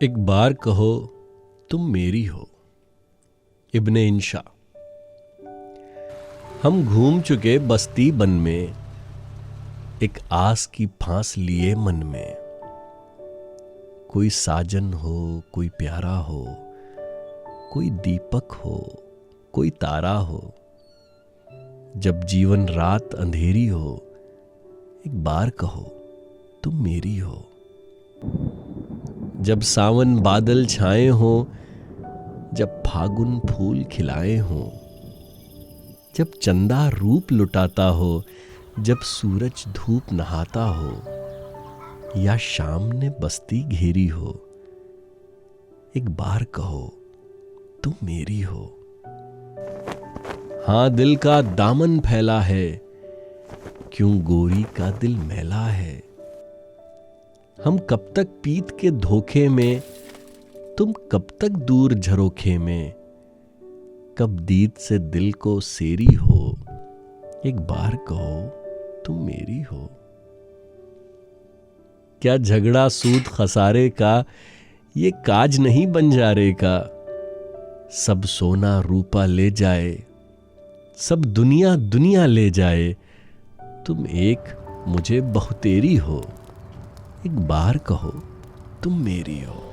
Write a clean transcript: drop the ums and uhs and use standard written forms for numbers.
एक बार कहो तुम मेरी हो। इब्ने इंशा। हम घूम चुके बस्ती बन में, एक आस की फांस लिए मन में। कोई साजन हो, कोई प्यारा हो, कोई दीपक हो, कोई तारा हो। जब जीवन रात अंधेरी हो, एक बार कहो तुम मेरी हो। जब सावन बादल छाए हों, जब फागुन फूल खिलाए हों, जब चंदा रूप लुटाता हो, जब सूरज धूप नहाता हो, या शाम ने बस्ती घेरी हो, एक बार कहो तुम मेरी हो। हाँ, दिल का दामन फैला है, क्यों गोरी का दिल मैला है। हम कब तक पीत के धोखे में, तुम कब तक दूर झरोखे में। कब दीद से दिल को सेरी हो, एक बार कहो तुम मेरी हो। क्या झगड़ा सूद खसारे का, ये काज नहीं बंजारे का। सब सोना रूपा ले जाए, सब दुनिया दुनिया ले जाए। तुम एक मुझे बहुतेरी हो, एक बार कहो तुम मेरी हो।